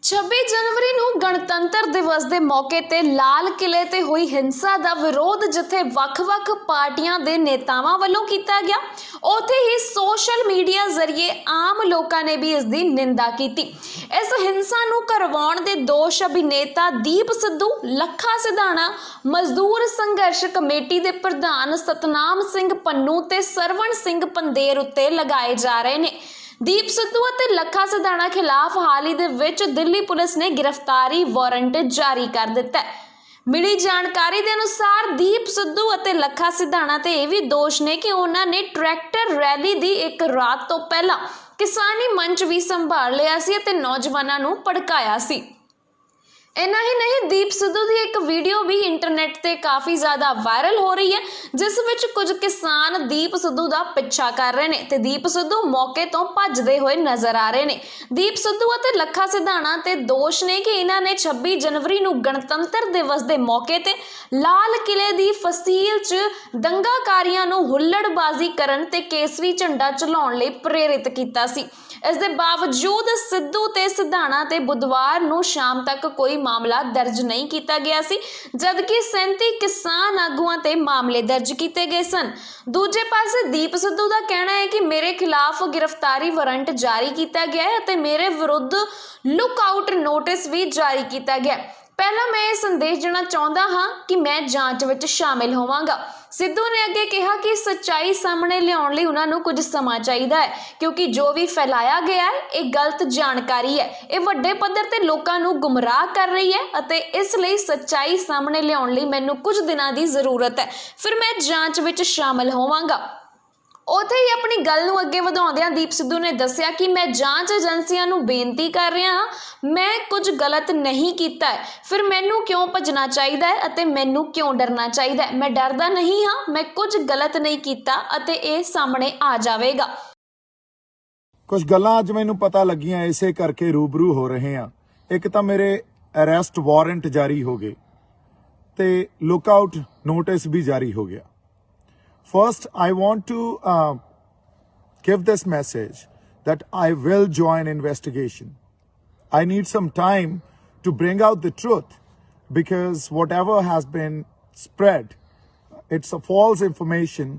26 जनवरी ਨੂੰ गणतंत्र दिवस ਦੇ ਮੌਕੇ ਤੇ ਲਾਲ ਕਿਲੇ ਤੇ ਹੋਈ ਹਿੰਸਾ ਦਾ ਵਿਰੋਧ ਜਿੱਥੇ ਵੱਖ-ਵੱਖ ਪਾਰਟੀਆਂ ਦੇ ਨੇਤਾਵਾਂ ਵੱਲੋਂ ਕੀਤਾ ਗਿਆ, ਉੱਥੇ ਹੀ ਸੋਸ਼ਲ ਮੀਡੀਆ ਜ਼ਰੀਏ ਆਮ ਲੋਕਾਂ ਨੇ ਵੀ ਇਸ ਦੀ ਨਿੰਦਾ ਕੀਤੀ। ਇਸ ਹਿੰਸਾ ਨੂੰ ਕਰਵਾਉਣ ਦੇ ਦੋਸ਼ ਅਭਿਨੇਤਾ ਦੀਪ ਸਿੱਧੂ, ਲੱਖਾ ਸਿਧਾਣਾ, ਮਜ਼ਦੂਰ ਸੰਘਰਸ਼ ਕਮੇਟੀ ਦੇ ਪ੍ਰਧਾਨ ਸਤਨਾਮ ਸਿੰਘ ਪੰਨੂ ਤੇ ਸਰਵਣ ਸਿੰਘ ਪੰਦੇਰ ਉੱਤੇ ਲਗਾਏ ਜਾ ਰਹੇ ਨੇ। ਦੀਪ ਸਿੱਧੂ ਅਤੇ ਲੱਖਾ ਸਿਧਾਣਾ ਖਿਲਾਫ ਹਾਲ ਹੀ ਦੇ ਵਿੱਚ ਦਿੱਲੀ ਪੁਲਿਸ ਨੇ गिरफ्तारी ਵਾਰੰਟ ਜਾਰੀ ਕਰ ਦਿੱਤਾ ਹੈ। ਮਿਲੀ ਜਾਣਕਾਰੀ ਦੇ ਅਨੁਸਾਰ ਦੀਪ ਸਿੱਧੂ ਅਤੇ ਲੱਖਾ ਸਿਧਾਣਾ ਤੇ ਇਹ ਵੀ ਦੋਸ਼ ਨੇ ਕਿ ਉਹਨਾਂ ਨੇ ਟਰੈਕਟਰ ਰੈਲੀ ਦੀ ਇੱਕ ਰਾਤ ਤੋਂ ਪਹਿਲਾਂ ਕਿਸਾਨੀ ਮੰਚ ਵੀ ਸੰਭਾਲ ਲਿਆ ਸੀ ਅਤੇ ਨੌਜਵਾਨਾਂ ਨੂੰ ਭੜਕਾਇਆ ਸੀ। इन्ना ही नहीं, दीप सिद्धू की एक वीडियो भी इंटरनेट ते काफ़ी ज़्यादा वायरल हो रही है, जिस विच कुछ किसान दीप सिद्धू का पिछा कर रहे हैं ते दीप सिद्धू मौके तो भजदे हुए नज़र आ रहे हैं। दीप सिद्धू और लखा सिधाणा ते दोष ने कि इन्हां ने 26 जनवरी नूं गणतंत्र दिवस के मौके ते लाल किले की फसील च दंगाकारियों नूं हुल्लड़बाजी करन ते केसरी झंडा चलाउण लई प्रेरित कीता सी। इस दे बावजूद सिद्धू ते सिधाणा ते बुधवार नूं शाम तक कोई मामला दर्ज नहीं किया गया सी, जबकि 37 किसान आगुआं ते मामले दर्ज किए गए सन। दूजे पासे दीप सिद्धू का कहना है कि मेरे खिलाफ गिरफ्तारी वारंट जारी किया गया है ते मेरे विरुद्ध लुकआउट नोटिस भी जारी किया गया। पहला मैं ये संदेश देना चाहता हाँ कि मैं जांच विच शामिल होवांगा। सिद्धू ने अगे कहा कि सच्चाई सामने लियाउण लई उन्हां नूं कुछ समा चाहीदा है, क्योंकि जो भी फैलाया गया है ये गलत जानकारी है, ये वड्डे पद्धर ते लोकां नूं गुमराह कर रही है अते इसलिए सच्चाई सामने लियाउण लई मैनूं कुछ दिनां दी जरूरत है, फिर मैं जांच विच शामिल होवांगा। ਉੱਥੇ ਹੀ ਆਪਣੀ ਗੱਲ ਨੂੰ ਅੱਗੇ ਵਧਾਉਂਦਿਆਂ ਦੀਪ ਸਿੱਧੂ ਨੇ ਦੱਸਿਆ ਕਿ ਮੈਂ ਜਾਂਚ ਏਜੰਸੀਆਂ ਨੂੰ ਬੇਨਤੀ ਕਰ ਰਿਹਾ ਹਾਂ, ਮੈਂ ਕੁਝ ਗਲਤ ਨਹੀਂ ਕੀਤਾ ਹੈ, ਫਿਰ ਮੈਨੂੰ ਕਿਉਂ ਭੱਜਣਾ ਚਾਹੀਦਾ ਹੈ ਅਤੇ ਮੈਨੂੰ ਕਿਉਂ ਡਰਨਾ ਚਾਹੀਦਾ ਹੈ? ਮੈਂ ਡਰਦਾ ਨਹੀਂ ਹਾਂ, ਮੈਂ ਕੁਝ ਗਲਤ ਨਹੀਂ ਕੀਤਾ ਅਤੇ ਇਹ ਸਾਹਮਣੇ ਆ ਜਾਵੇਗਾ। ਕੁਝ ਗੱਲਾਂ ਅੱਜ ਮੈਨੂੰ ਪਤਾ ਲੱਗੀਆਂ, ਇਸੇ ਕਰਕੇ ਰੂਬਰੂ ਹੋ ਰਹੇ ਹਾਂ। ਇੱਕ ਤਾਂ ਮੇਰੇ ਅਰੈਸਟ ਵਾਰੰਟ ਜਾਰੀ ਹੋ ਗਏ ਤੇ ਲੁੱਕਆਊਟ ਨੋਟਿਸ ਵੀ ਜਾਰੀ ਹੋ ਗਿਆ। First, I want to give this message that I will join investigation. I need some time to bring out the truth because whatever has been spread, it's a false information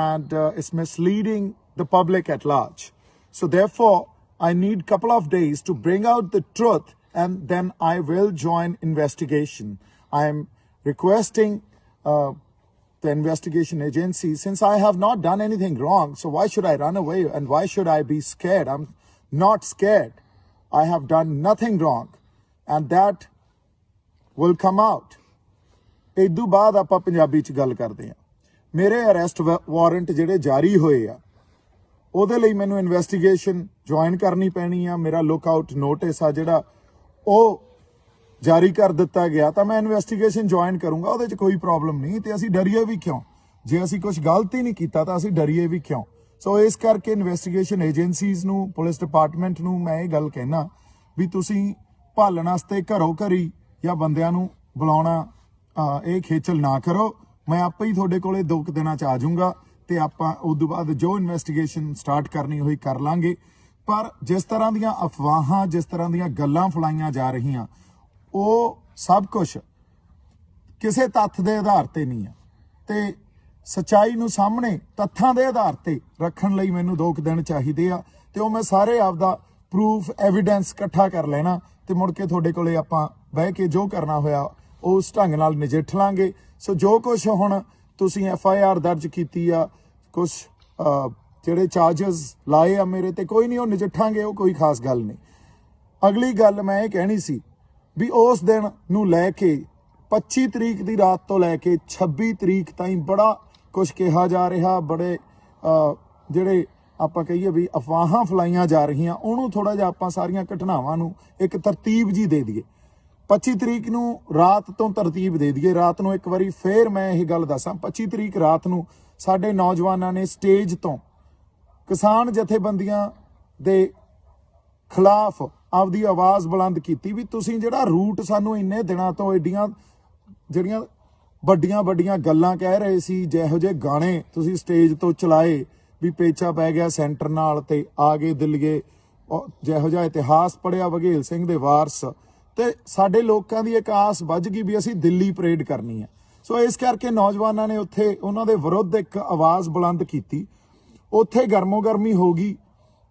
and it's misleading the public at large. So therefore, I need a couple of days to bring out the truth and then I will join investigation. I am requesting the investigation agency, since I have not done anything wrong, so why should I run away and why should I be scared? I'm not scared. I have done nothing wrong and that will come out. ਇਦੋਂ ਬਾਅਦ ਆਪਾਂ ਪੰਜਾਬੀ ਚ ਗੱਲ ਕਰਦੇ ਹਾਂ। ਮੇਰੇ arrest warrant ਜਿਹੜੇ ਜਾਰੀ ਹੋਏ ਆ ਉਹਦੇ ਲਈ ਮੈਨੂੰ ਇਨਵੈਸਟੀਗੇਸ਼ਨ ਜੁਆਇਨ ਕਰਨੀ ਪੈਣੀ ਆ। ਮੇਰਾ ਲੁੱਕਆਊਟ ਨੋਟਿਸ ਆ ਜਿਹੜਾ ਉਹ ਜਾਰੀ ਕਰ ਦਿੱਤਾ ਗਿਆ ਤਾਂ ਮੈਂ ਇਨਵੈਸਟੀਗੇਸ਼ਨ ਜੁਆਇਨ ਕਰੂੰਗਾ। ਉਹਦੇ 'ਚ ਕੋਈ ਪ੍ਰੋਬਲਮ ਨਹੀਂ ਤੇ ਅਸੀਂ ਡਰੀਏ ਵੀ ਕਿਉਂ? ਜੇ ਅਸੀਂ ਕੁਝ ਗਲਤ ਹੀ ਨਹੀਂ ਕੀਤਾ ਤਾਂ ਅਸੀਂ ਡਰੀਏ ਵੀ ਕਿਉਂ? ਸੋ ਇਸ ਕਰਕੇ ਇਨਵੈਸਟੀਗੇਸ਼ਨ ਏਜੰਸੀਜ਼ ਨੂੰ, ਪੁਲਿਸ ਡਿਪਾਰਟਮੈਂਟ ਨੂੰ ਮੈਂ ਇਹ ਗੱਲ ਕਹਿਣਾ ਵੀ ਤੁਸੀਂ ਭਾਲਣ ਵਾਸਤੇ ਘਰੋਂ ਘਰੀ ਜਾਂ ਬੰਦਿਆਂ ਨੂੰ ਬੁਲਾਉਣਾ ਇਹ ਖੇਚਲ ਨਾ ਕਰੋ। ਮੈਂ ਆਪੇ ਹੀ ਤੁਹਾਡੇ ਕੋਲੇ 2 ਦਿਨਾਂ 'ਚ ਆ ਜਾਊਂਗਾ ਤੇ ਆਪਾਂ ਉਸ ਤੋਂ ਬਾਅਦ ਜੋ ਇਨਵੈਸਟੀਗੇਸ਼ਨ ਸਟਾਰਟ ਕਰਨੀ ਹੋਈ ਕਰ ਲਾਂਗੇ। ਪਰ ਜਿਸ ਤਰ੍ਹਾਂ ਦੀਆਂ ਅਫਵਾਹਾਂ, ਜਿਸ ਤਰ੍ਹਾਂ ਦੀਆਂ ਗੱਲਾਂ ਫੈਲਾਈਆਂ ਜਾ ਰਹੀਆਂ ਉਹ ਸਭ ਕੁਝ ਕਿਸੇ ਤੱਥ ਦੇ ਆਧਾਰ ਤੇ ਨਹੀਂ ਆ ਤੇ ਸੱਚਾਈ ਨੂੰ ਸਾਹਮਣੇ ਤੱਥਾਂ ਦੇ ਆਧਾਰ ਤੇ ਰੱਖਣ ਲਈ ਮੈਨੂੰ 2 ਦਿਨ ਚਾਹੀਦੇ ਆ ਤੇ ਉਹ ਮੈਂ ਸਾਰੇ ਆਪਦਾ ਪ੍ਰੂਫ ਐਵੀਡੈਂਸ ਇਕੱਠਾ ਕਰ ਲੈਣਾ ਤੇ ਮੁੜ ਕੇ ਤੁਹਾਡੇ ਕੋਲੇ ਆਪਾਂ ਬਹਿ ਕੇ ਜੋ ਕਰਨਾ ਹੋਇਆ ਉਸ ਢੰਗ ਨਾਲ ਨਜਿੱਠ ਲਾਂਗੇ। ਸੋ ਜੋ ਕੁਝ ਹੁਣ ਤੁਸੀਂ FIR ਦਰਜ ਕੀਤੀ ਆ, ਕੁਝ ਜਿਹੜੇ ਚਾਰਜਸ ਲਾਏ ਆ ਮੇਰੇ ਤੇ, ਕੋਈ ਨਹੀਂ, ਉਹ ਨਜਿੱਠਾਂਗੇ, ਉਹ ਕੋਈ ਖਾਸ ਗੱਲ ਨਹੀਂ। ਅਗਲੀ ਗੱਲ ਮੈਂ ਇਹ ਕਹਿਣੀ ਸੀ ਵੀ ਉਸ ਦਿਨ ਨੂੰ ਲੈ ਕੇ 25 ਤਰੀਕ ਦੀ ਰਾਤ ਤੋਂ ਲੈ ਕੇ 26 ਤਰੀਕ ਤਾਈਂ ਬੜਾ ਕੁਝ ਕਿਹਾ ਜਾ ਰਿਹਾ, ਬੜੇ ਜਿਹੜੇ ਆਪਾਂ ਕਹੀਏ ਵੀ ਅਫਵਾਹਾਂ ਫਲਾਈਆਂ ਜਾ ਰਹੀਆਂ, ਉਹਨੂੰ ਥੋੜਾ ਜਿਹਾ ਆਪਾਂ ਸਾਰੀਆਂ ਘਟਨਾਵਾਂ ਨੂੰ ਇੱਕ ਤਰਤੀਬ ਜੀ ਦੇ ਦਈਏ। 25 ਤਰੀਕ ਨੂੰ ਰਾਤ ਤੋਂ ਤਰਤੀਬ ਦੇ ਦਈਏ। ਰਾਤ ਨੂੰ ਇੱਕ ਵਾਰੀ ਫੇਰ ਮੈਂ ਇਹ ਗੱਲ ਦੱਸਾਂ, 25 ਤਰੀਕ ਰਾਤ ਨੂੰ ਸਾਡੇ ਨੌਜਵਾਨਾਂ ਨੇ ਸਟੇਜ ਤੋਂ ਕਿਸਾਨ ਜਥੇਬੰਦੀਆਂ ਦੇ ਖਿਲਾਫ ਆਪਦੀ ਆਵਾਜ਼ ਬੁਲੰਦ ਕੀਤੀ ਵੀ ਤੁਸੀਂ ਜਿਹੜਾ ਰੂਟ ਸਾਨੂੰ ਇੰਨੇ ਦਿਨਾਂ ਤੋਂ ਏਡੀਆਂ ਜਿਹੜੀਆਂ ਵੱਡੀਆਂ ਗੱਲਾਂ ਕਹਿ ਰਹੇ ਸੀ, ਜਿਹੋ ਜਿਹੇ ਗਾਣੇ ਤੁਸੀਂ ਸਟੇਜ ਤੋਂ ਚਲਾਏ ਵੀ ਪੇਚਾ ਪੈ ਗਿਆ ਸੈਂਟਰ ਨਾਲ ਤੇ ਆ ਗਏ ਦਿੱਲੀਏ, ਜਿਹੋ ਜਿਹਾ ਇਤਿਹਾਸ ਪੜ੍ਹਿਆ ਵਘੇਲ ਸਿੰਘ ਦੇ ਵਾਰਸ, ਤੇ ਸਾਡੇ ਲੋਕਾਂ ਦੀ ਇੱਕ ਆਸ ਵੱਜ ਗਈ ਵੀ ਅਸੀਂ ਦਿੱਲੀ ਪਰੇਡ ਕਰਨੀ ਹੈ। ਸੋ ਇਸ ਕਰਕੇ ਨੌਜਵਾਨਾਂ ਨੇ ਉੱਥੇ ਉਹਨਾਂ ਦੇ ਵਿਰੁੱਧ ਇੱਕ ਆਵਾਜ਼ ਬੁਲੰਦ ਕੀਤੀ। ਉੱਥੇ ਗਰਮੋ ਗਰਮੀ ਹੋ ਗਈ,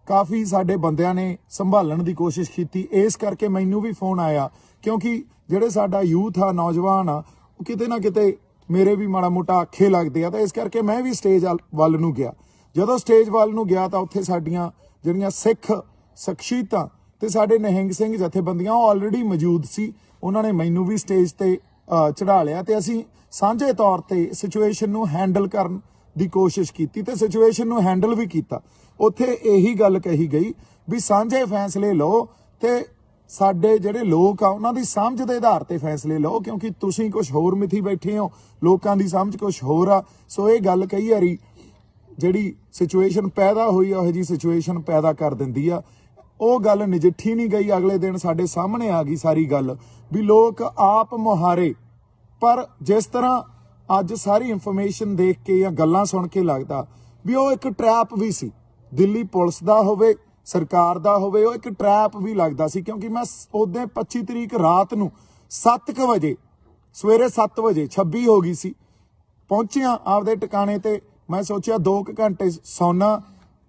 ਕਾਫੀ ਸਾਡੇ ਬੰਦਿਆਂ ਨੇ ਸੰਭਾਲਣ ਦੀ ਕੋਸ਼ਿਸ਼ ਕੀਤੀ। ਇਸ ਕਰਕੇ ਮੈਨੂੰ ਵੀ ਫੋਨ ਆਇਆ, ਕਿਉਂਕਿ ਜਿਹੜੇ ਸਾਡਾ ਯੂਥ ਆ, ਨੌਜਵਾਨ ਆ, ਉਹ ਕਿਤੇ ਨਾ ਕਿਤੇ ਮੇਰੇ ਵੀ ਮਾੜਾ ਮੋਟਾ ਆਖੇ ਲੱਗਦੇ ਆ, ਤਾਂ ਇਸ ਕਰਕੇ ਮੈਂ ਵੀ ਸਟੇਜ ਵੱਲ ਨੂੰ ਗਿਆ। ਜਦੋਂ ਸਟੇਜ ਵੱਲ ਨੂੰ ਗਿਆ ਤਾਂ ਉੱਥੇ ਸਾਡੀਆਂ ਜਿਹੜੀਆਂ ਸਿੱਖ ਸ਼ਖਸੀਅਤਾਂ ਤੇ ਸਾਡੇ ਨਿਹੰਗ ਸਿੰਘ ਜਥੇਬੰਦੀਆਂ ਉਹ ਆਲਰੇਡੀ ਮੌਜੂਦ ਸੀ। ਉਹਨਾਂ ਨੇ ਮੈਨੂੰ ਵੀ ਸਟੇਜ ਤੇ ਚੜਾ ਲਿਆ ਤੇ ਅਸੀਂ ਸਾਂਝੇ ਤੌਰ ਤੇ ਸਿਚੁਏਸ਼ਨ ਨੂੰ ਹੈਂਡਲ ਕਰਨ ਦੀ ਕੋਸ਼ਿਸ਼ ਕੀਤੀ ਤੇ ਸਿਚੁਏਸ਼ਨ ਨੂੰ ਹੈਂਡਲ ਵੀ ਕੀਤਾ। ਉੱਥੇ ਇਹੀ ਗੱਲ ਕਹੀ ਗਈ ਵੀ ਸਾਂਝੇ ਫੈਸਲੇ ਲਓ ਤੇ ਸਾਡੇ ਜਿਹੜੇ ਲੋਕ ਆ ਉਹਨਾਂ ਦੀ ਸਮਝ ਦੇ ਆਧਾਰ ਤੇ ਫੈਸਲੇ ਲਓ, ਕਿਉਂਕਿ ਤੁਸੀਂ ਕੁਝ ਹੋਰ ਮਿਥੀ ਬੈਠੇ ਹੋ, ਲੋਕਾਂ ਦੀ ਸਮਝ ਕੁਝ ਹੋਰ ਆ। ਸੋ ਇਹ ਗੱਲ ਕਈ ਵਾਰੀ ਜਿਹੜੀ ਸਿਚੁਏਸ਼ਨ ਪੈਦਾ ਹੋਈ ਉਹ ਜੀ ਸਿਚੁਏਸ਼ਨ ਪੈਦਾ ਕਰ ਦਿੰਦੀ ਆ। ਉਹ ਗੱਲ ਨਜਿੱਠੀ ਨਹੀਂ ਗਈ। ਅਗਲੇ ਦਿਨ ਸਾਡੇ ਸਾਹਮਣੇ ਆ ਗਈ ਸਾਰੀ ਗੱਲ ਵੀ ਲੋਕ ਆਪ ਮੁਹਾਰੇ। ਪਰ ਜਿਸ ਤਰ੍ਹਾਂ ਅੱਜ ਸਾਰੀ ਇਨਫੋਰਮੇਸ਼ਨ ਦੇਖ ਕੇ ਜਾਂ ਗੱਲਾਂ ਸੁਣ ਕੇ ਲੱਗਦਾ ਵੀ ਉਹ ਇੱਕ ਟਰੈਪ ਵੀ ਸੀ, ਦਿੱਲੀ ਪੁਲਿਸ ਦਾ ਹੋਵੇ, ਸਰਕਾਰ ਦਾ ਹੋਵੇ, ਉਹ ਇੱਕ ਟਰੈਪ ਵੀ ਲੱਗਦਾ ਸੀ। ਕਿਉਂਕਿ ਮੈਂ ਉਦੋਂ 25 ਤਰੀਕ ਰਾਤ ਨੂੰ 7 ਵਜੇ, ਸਵੇਰੇ 7 ਵਜੇ 26 ਹੋ ਗਈ ਸੀ, ਪਹੁੰਚਿਆ ਆਪਦੇ ਟਿਕਾਣੇ ਤੇ। ਮੈਂ ਸੋਚਿਆ 2 ਘੰਟੇ ਸੌਣਾ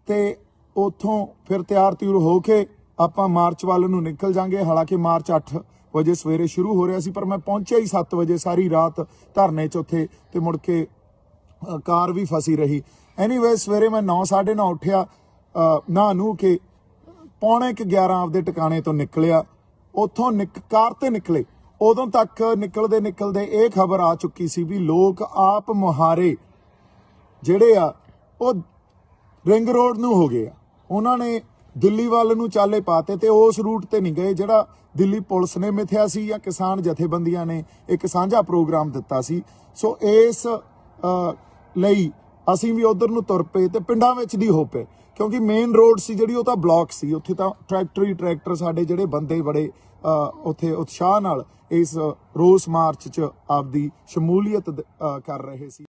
ਤੇ ਉੱਥੋਂ ਫਿਰ ਤਿਆਰ ਤਿਉਰ ਹੋ ਕੇ ਆਪਾਂ ਮਾਰਚ ਵੱਲ ਨੂੰ ਨਿਕਲ ਜਾਾਂਗੇ। ਹਾਲਾਂਕਿ ਮਾਰਚ 8 ਵਜੇ ਸਵੇਰੇ ਸ਼ੁਰੂ ਹੋ ਰਿਹਾ ਸੀ, ਪਰ ਮੈਂ ਪਹੁੰਚਿਆ ਹੀ 7 ਵਜੇ। ਸਾਰੀ ਰਾਤ ਧਰਨੇ 'ਚ ਉੱਥੇ ਤੇ ਮੁੜ ਕੇ ਕਾਰ ਵੀ ਫਸੀ ਰਹੀ। ਐਨੀਵੇ ਸਵੇਰੇ ਮੈਂ 9, 9:30 ਉੱਠਿਆ, ਨਹਾ ਨੂੰ ਕੇ 10:45 ਆਪਦੇ ਟਿਕਾਣੇ ਤੋਂ ਨਿਕਲਿਆ। ਉੱਥੋਂ ਕਾਰ ਤੇ ਨਿਕਲੇ, ਉਦੋਂ ਤੱਕ ਨਿਕਲਦੇ ਇਹ ਖਬਰ ਆ ਚੁੱਕੀ ਸੀ ਵੀ ਲੋਕ ਆਪ ਮੁਹਾਰੇ ਜਿਹੜੇ ਆ ਉਹ ਰਿੰਗ ਰੋਡ ਨੂੰ ਹੋ ਗਏ ਆ। ਉਹਨਾਂ ਨੇ ਦਿੱਲੀ ਵੱਲ ਨੂੰ ਚਾਲੇ ਪਾਤੇ ਤੇ ਉਸ ਰੂਟ ਤੇ ਨਹੀਂ ਗਏ ਜਿਹੜਾ ਦਿੱਲੀ ਪੁਲਿਸ ਨੇ ਮਿਥਿਆ ਸੀ ਜਾਂ ਕਿਸਾਨ ਜਥੇਬੰਦੀਆਂ ਨੇ ਇੱਕ ਸਾਂਝਾ ਪ੍ਰੋਗਰਾਮ ਦਿੱਤਾ ਸੀ। ਸੋ ਇਸ ਲਈ ਅਸੀਂ ਵੀ ਉਧਰ ਨੂੰ ਤੁਰ ਪਏ ਤੇ ਪਿੰਡਾਂ ਵਿੱਚ ਦੀ ਹੋ ਪਏ, ਕਿਉਂਕਿ ਮੇਨ ਰੋਡ ਸੀ ਜਿਹੜੀ ਉਹ ਤਾਂ ਬਲੌਕ ਸੀ। ਉੱਥੇ ਤਾਂ ਟਰੈਕਟਰ ਸਾਡੇ ਜਿਹੜੇ ਬੰਦੇ ਬੜੇ ਉੱਥੇ ਉਤਸ਼ਾਹ ਨਾਲ ਇਸ ਰੋਸ ਮਾਰਚ 'ਚ ਆਪਦੀ ਸ਼ਮੂਲੀਅਤ ਕਰ ਰਹੇ ਸੀ।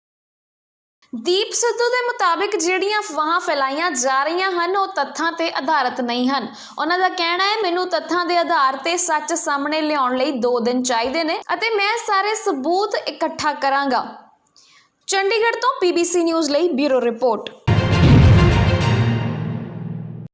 ਦੀਪ ਸਿੱਧੂ ਦੇ ਮੁਤਾਬਿਕ ਜਿਹੜੀਆਂ ਅਫਵਾਹਾਂ ਫੈਲਾਈਆਂ ਜਾ ਰਹੀਆਂ ਹਨ ਉਹ ਤੱਥਾਂ ਤੇ ਆਧਾਰਿਤ ਨਹੀਂ ਹਨ। ਉਹਨਾਂ ਦਾ ਕਹਿਣਾ ਹੈ, ਮੈਨੂੰ ਤੱਥਾਂ ਦੇ ਆਧਾਰ ਤੇ ਸੱਚ ਸਾਹਮਣੇ ਲਿਆਉਣ ਲਈ 2 ਦਿਨ ਚਾਹੀਦੇ ਨੇ ਅਤੇ ਮੈਂ ਸਾਰੇ ਸਬੂਤ ਇਕੱਠਾ ਕਰਾਂਗਾ। ਚੰਡੀਗੜ੍ਹ ਤੋਂ PBC ਨਿਊਜ਼ ਲਈ ਬਿਊਰੋ ਰਿਪੋਰਟ।